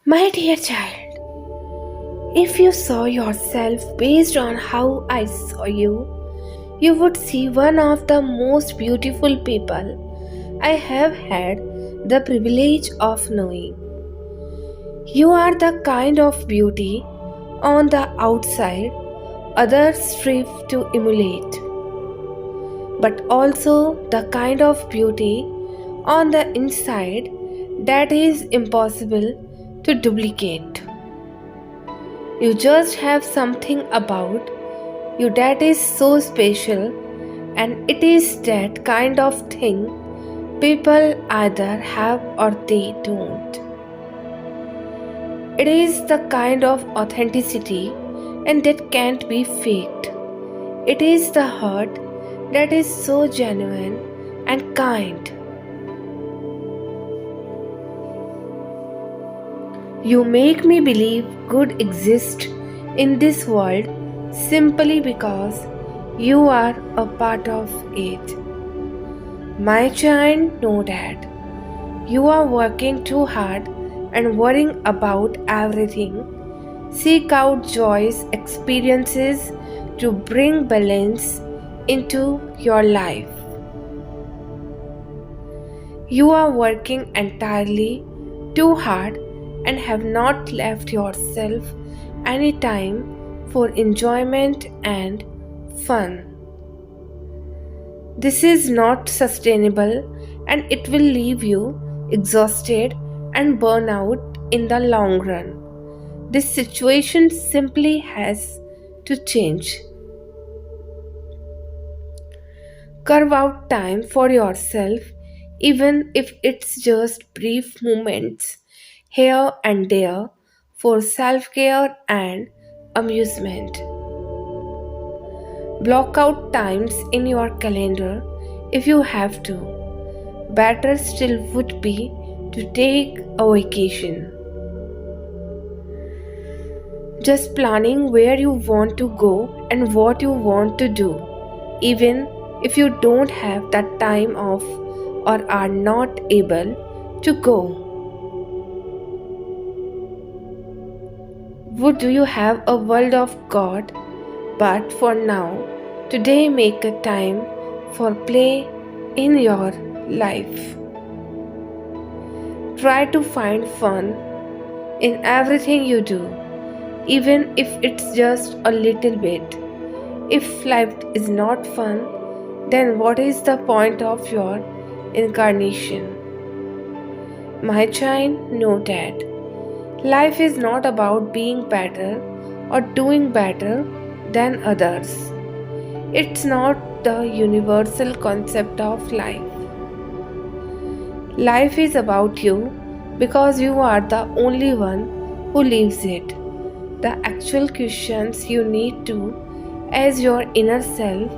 My dear child, if you saw yourself based on how I saw you, you would see one of the most beautiful people I have had the privilege of knowing. You are the kind of beauty on the outside others strive to emulate, but also the kind of beauty on the inside that is impossible to duplicate. You just have something about you that is so special, and it is that kind of thing people either have or they don't. It is the kind of authenticity and that can't be faked. It is the heart that is so genuine and kind. You make me believe good exists in this world simply because you are a part of it. My child, know that you are working too hard and worrying about everything. Seek out joys, experiences to bring balance into your life. You are working entirely too hard and have not left yourself any time for enjoyment and fun. This is not sustainable and it will leave you exhausted and burn out in the long run. This situation simply has to change. Carve out time for yourself, even if it's just brief moments here and there for self care and amusement. Block out times in your calendar if you have to. Better still would be to take a vacation. Just planning where you want to go and what you want to do, even if you don't have that time off or are not able to go. Would you have a world of God? But for now, today make a time for play in your life. Try to find fun in everything you do, even if it's just a little bit. If life is not fun, then what is the point of your incarnation? My child, know that life is not about being better or doing better than others. It's not the universal concept of life. Life is about you because you are the only one who lives it. The actual questions you need to as your inner self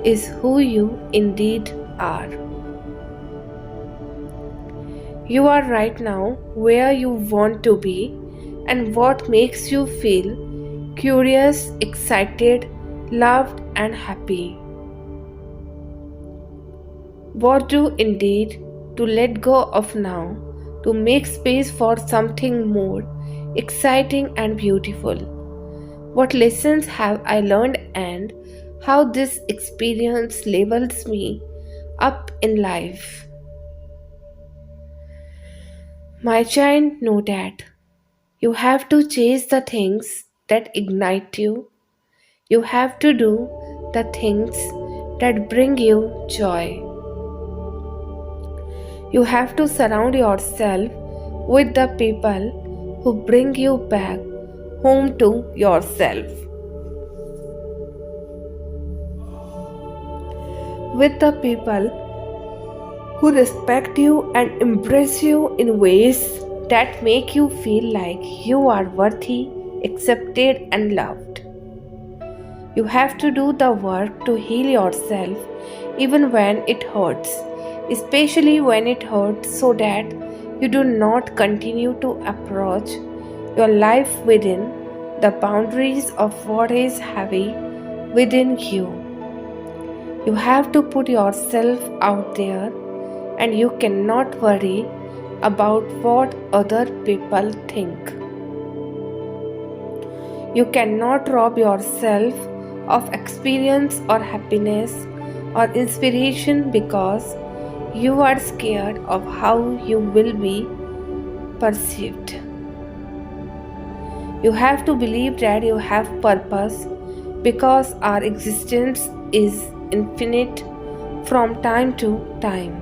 is who you indeed are. You are right now where you want to be and what makes you feel curious, excited, loved, and happy. What do indeed to let go of now to make space for something more exciting and beautiful? What lessons have I learned and how this experience levels me up in life? My child, know that you have to chase the things that ignite you. You have to do the things that bring you joy. You have to surround yourself with the people who bring you back home to yourself. With the people who respect you and embrace you in ways that make you feel like you are worthy, accepted, and loved. You have to do the work to heal yourself even when it hurts, especially when it hurts, so that you do not continue to approach your life within the boundaries of what is heavy within you. You have to put yourself out there, and you cannot worry about what other people think. You cannot rob yourself of experience or happiness or inspiration because you are scared of how you will be perceived. You have to believe that you have purpose because our existence is infinite from time to time.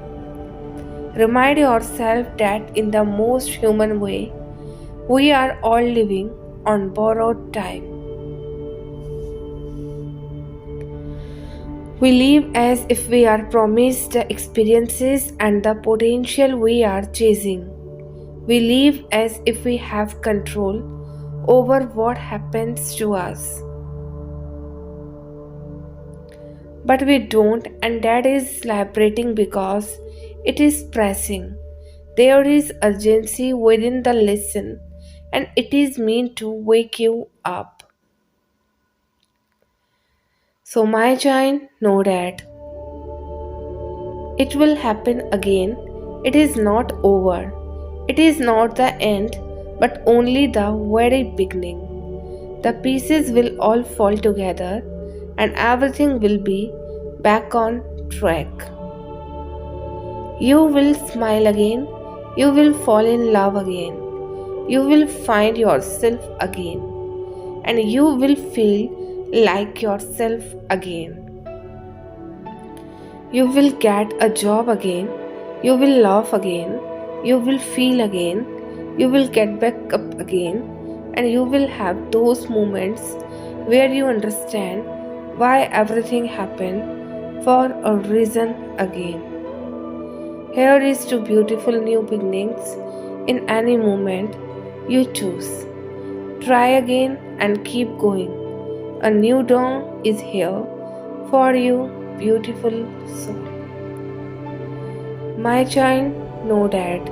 Remind yourself that in the most human way, we are all living on borrowed time. We live as if we are promised the experiences and the potential we are chasing. We live as if we have control over what happens to us. But we don't, and that is liberating because it is pressing. There is urgency within the lesson, and it is meant to wake you up. So, my child, know that it will happen again. It is not over. It is not the end, but only the very beginning. The pieces will all fall together, and everything will be back on track. You will smile again. You will fall in love again. You will find yourself again. And you will feel like yourself again. You will get a job again. You will laugh again. You will feel again. You will get back up again. And you will have those moments where you understand why everything happened for a reason again. Here is to beautiful new beginnings in any moment you choose. Try again and keep going. A new dawn is here for you, beautiful soul. My child, know that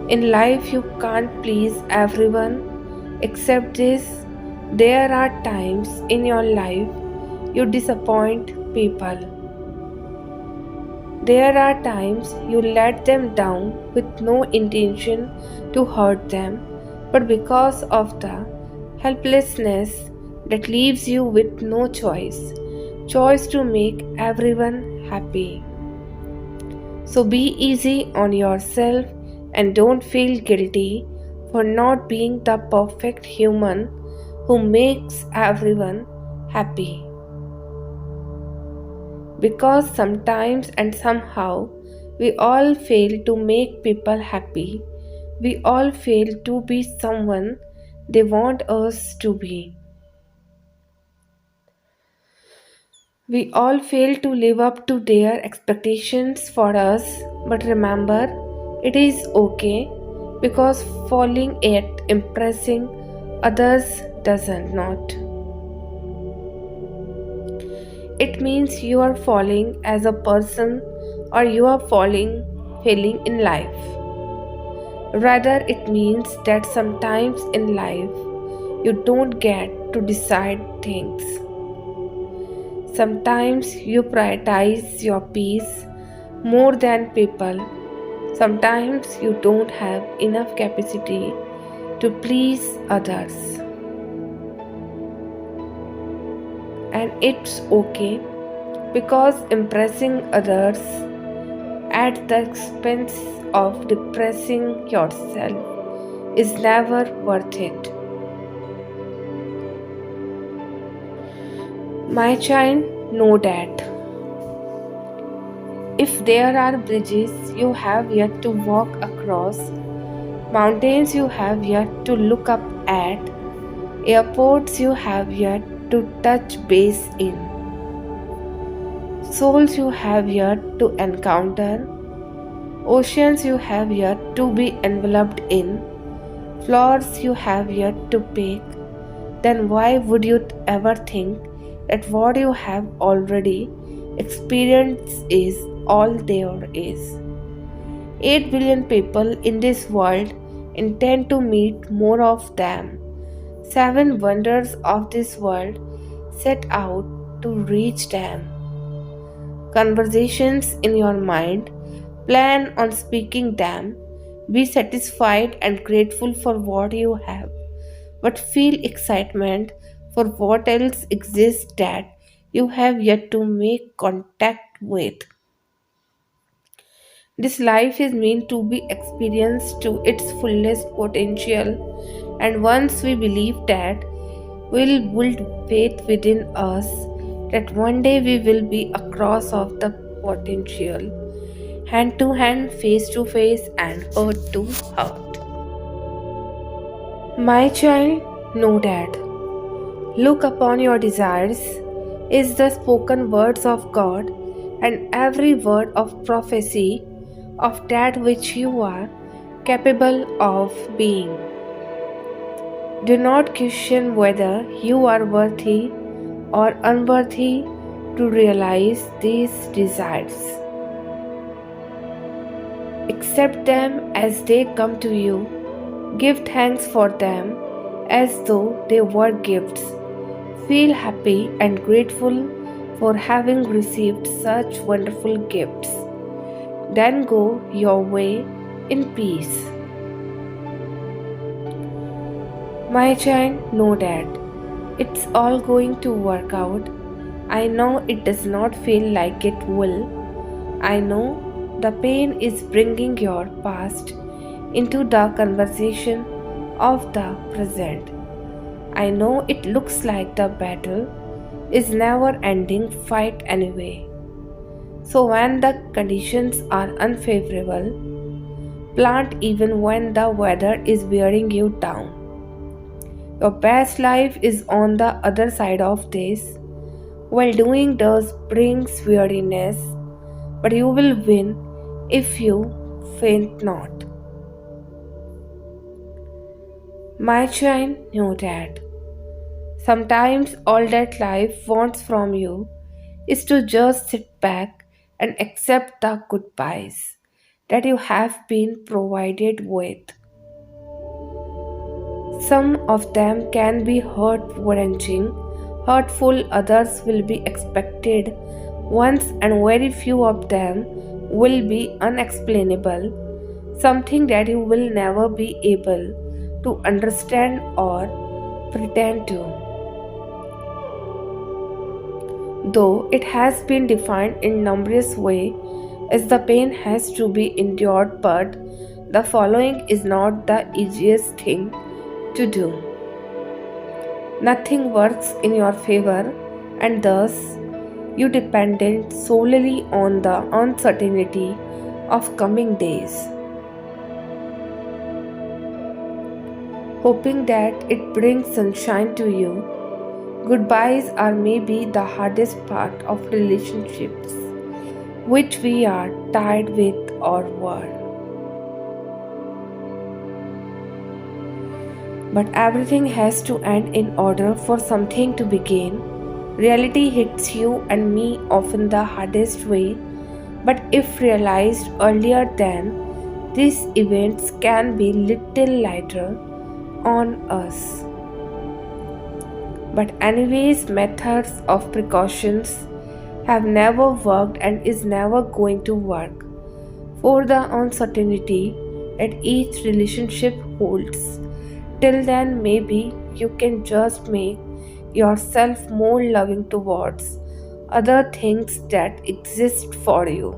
in life you can't please everyone except this. There are times in your life you disappoint people. There are times you let them down with no intention to hurt them, but because of the helplessness that leaves you with no choice to make everyone happy. So be easy on yourself and don't feel guilty for not being the perfect human who makes everyone happy. Because sometimes and somehow we all fail to make people happy. We all fail to be someone they want us to be. We all fail to live up to their expectations for us, but remember, it is okay because falling at impressing others doesn't not. It means you are falling as a person or you are failing in life. Rather, it means that sometimes in life you don't get to decide things. Sometimes you prioritize your peace more than people. Sometimes you don't have enough capacity to please others. And it's okay because impressing others at the expense of depressing yourself is never worth it. My child, know that if there are bridges you have yet to walk across, mountains you have yet to look up at, airports you have yet to touch base in, souls you have yet to encounter, oceans you have yet to be enveloped in, flowers you have yet to pick, then why would you ever think that what you have already experienced is all there is? 8 billion people in this world intend to meet more of them. 7 wonders of this world set out to reach them. Conversations in your mind, plan on speaking them. Be satisfied and grateful for what you have, but feel excitement for what else exists that you have yet to make contact with. This life is meant to be experienced to its fullest potential, and once we believe that, we'll build faith within us that one day we will be across of the potential, hand to hand, face to face, and heart to heart. My child, know that look upon your desires is the spoken words of God, and every word of prophecy of that which you are capable of being. Do not question whether you are worthy or unworthy to realize these desires. Accept them as they come to you. Give thanks for them as though they were gifts. Feel happy and grateful for having received such wonderful gifts. Then go your way in peace. My child, know that it's all going to work out. I know it does not feel like it will. I know the pain is bringing your past into the conversation of the present. I know it looks like the battle is never ending fight anyway. So when the conditions are unfavorable, plant even when the weather is wearing you down. Your best life is on the other side of this. While doing does brings weariness, but you will win if you faint not. My child, know that sometimes all that life wants from you is to just sit back and accept the goodbyes that you have been provided with. Some of them can be heart-wrenching, hurtful, others will be expected once, and very few of them will be unexplainable, something that you will never be able to understand or pretend to. Though it has been defined in numerous ways as the pain has to be endured, but the following is not the easiest thing to do. Nothing works in your favor, and thus you dependent solely on the uncertainty of coming days, hoping that it brings sunshine to you. Goodbyes are maybe the hardest part of relationships, which we are tired with or were. But everything has to end in order for something to begin. Reality hits you and me often the hardest way, but if realized earlier, then these events can be little lighter on us. But anyways, methods of precautions have never worked and is never going to work for the uncertainty that each relationship holds. Till then, maybe you can just make yourself more loving towards other things that exist for you.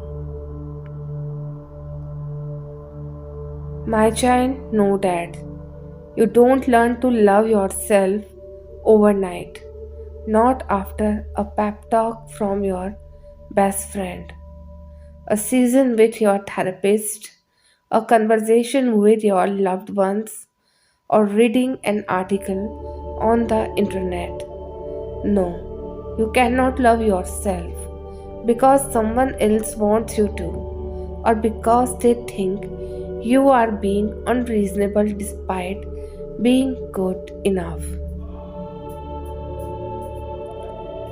My child, know that you don't learn to love yourself overnight, not after a pep talk from your best friend, a season with your therapist, a conversation with your loved ones, or reading an article on the internet. No, you cannot love yourself because someone else wants you to, or because they think you are being unreasonable despite being good enough.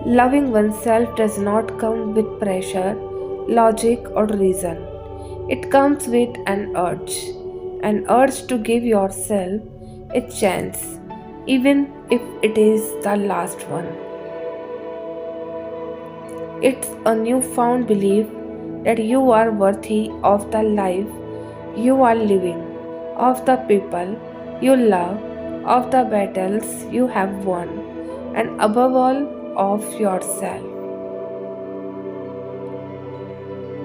Loving oneself does not come with pressure, logic, or reason. It comes with an urge to give yourself a chance, even if it is the last one. It's a newfound belief that you are worthy of the life you are living. of the people you love, of the battles you have won, and above all, of yourself.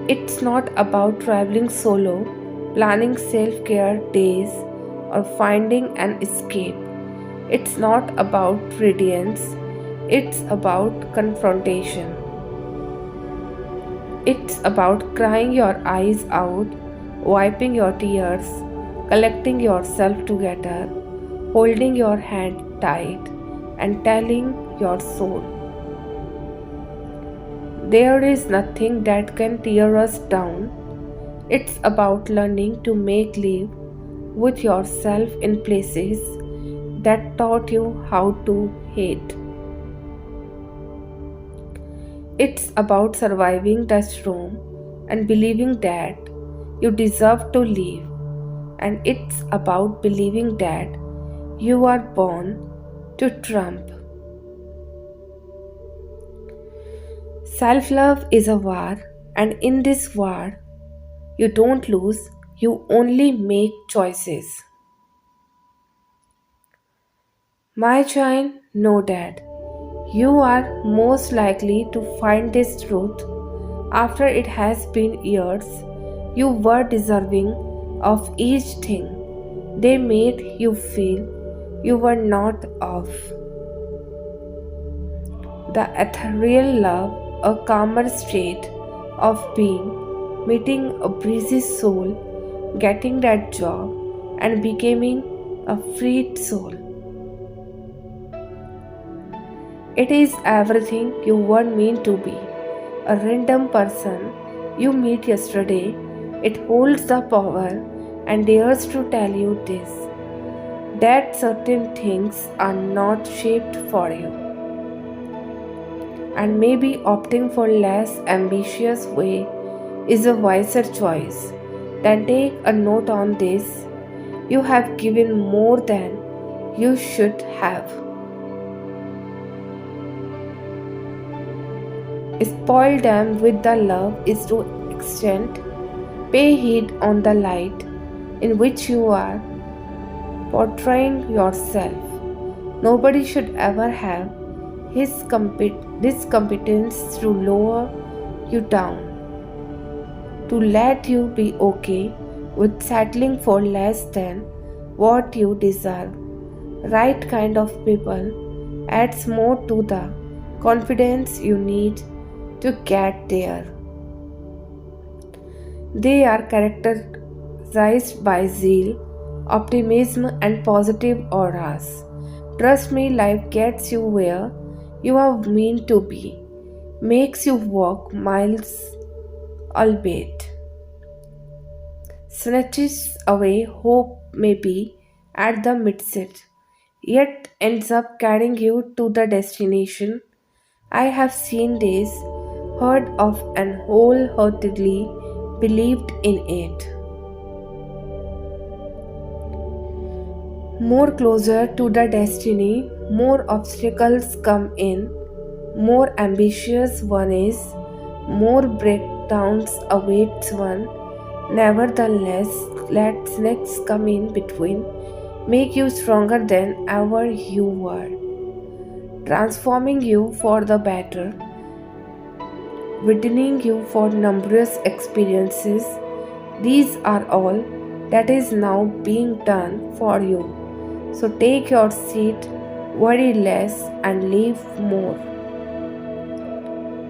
It's not about traveling solo, planning self care days, or finding an escape. It's not about radiance, it's about confrontation. It's about crying your eyes out, wiping your tears, collecting yourself together, holding your hand tight, and telling your soul, there is nothing that can tear us down. It's about learning to make live with yourself in places that taught you how to hate. It's about surviving the storm and believing that you deserve to live. And it's about believing that you are born to trump. Self love is a war, and in this war, you don't lose, you only make choices. My child, know that you are most likely to find this truth after it has been years. You were deserving of each thing they made you feel you were not of. The ethereal love, a calmer state of being, meeting a breezy soul, getting that job, and becoming a freed soul. It is everything you were meant to be. A random person you meet yesterday, it holds the power and dares to tell you this, that certain things are not shaped for you. And maybe opting for less ambitious way is a wiser choice. Then take a note on this. You have given more than you should have. Spoil them with the love is to extent. Pay heed on the light in which you are portraying yourself. Nobody should ever have this competence to lower you down, to let you be okay with settling for less than what you deserve. Right kind of people adds more to the confidence you need to get there. They are characterized by zeal, optimism, and positive auras. Trust me, life gets you where you are meant to be, makes you walk miles, albeit snatches away hope maybe at the midset, yet ends up carrying you to the destination. I have seen this, heard of, and wholeheartedly believed in it. More closer to the destiny, more obstacles come in, more ambitious one is, more breakdowns awaits one. Nevertheless, let snakes come in between, make you stronger than ever you were, transforming you for the better, widening you for numerous experiences. These are all that is now being done for you. So take your seat, worry less, and live more.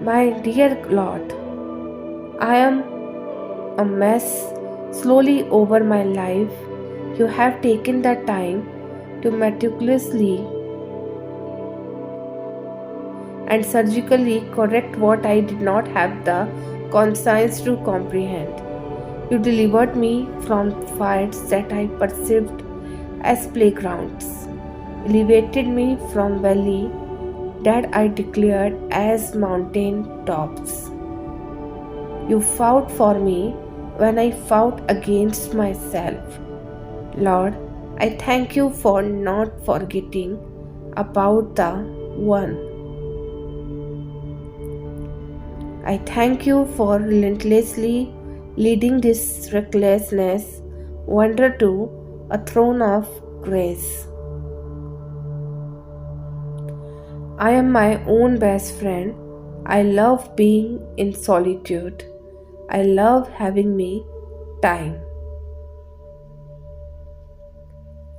My dear Lord, I am a mess slowly over my life. You have taken the time to meticulously and surgically correct what I did not have the conscience to comprehend. You delivered me from fights that I perceived as playgrounds, elevated me from valley that I declared as mountain tops. You fought for me when I fought against myself. Lord, I thank you for not forgetting about the one. I thank you for relentlessly leading this recklessness wander to a throne of grace. I am my own best friend. I love being in solitude. I love having me time.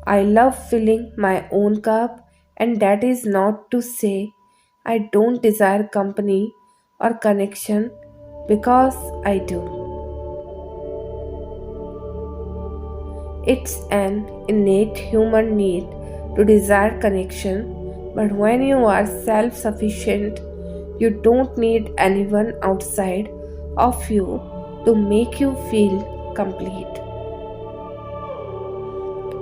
I love filling my own cup, and that is not to say I don't desire company or connection, because I do. It's an innate human need to desire connection, but when you are self sufficient, you don't need anyone outside of you to make you feel complete,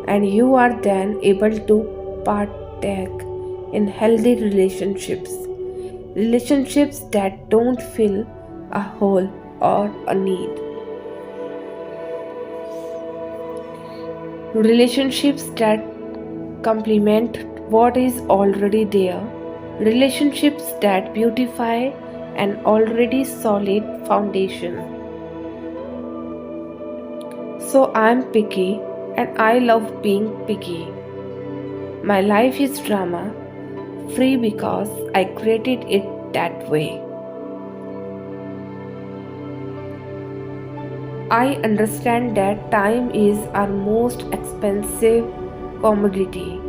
and you are then able to partake in healthy relationships, relationships that don't fill a hole or a need, relationships that complement what is already there, relationships that beautify an already solid foundation. So I'm picky, and I love being picky. My life is drama free because I created it that way. I understand that time is our most expensive commodity,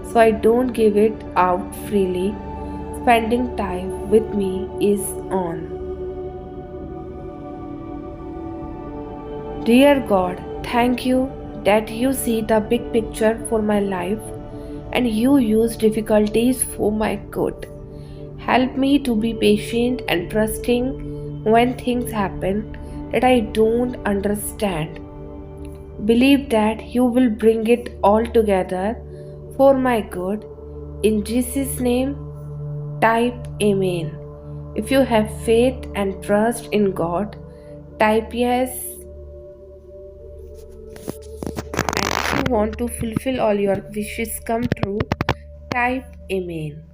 so I don't give it out freely. Spending time with me is on. Dear God, thank you that you see the big picture for my life and you use difficulties for my good. Help me to be patient and trusting when things happen that I don't understand. Believe that you will bring it all together for my good. In Jesus' name, type Amen. If you have faith and trust in God, type yes. And if you want to fulfill all your wishes come true, type Amen.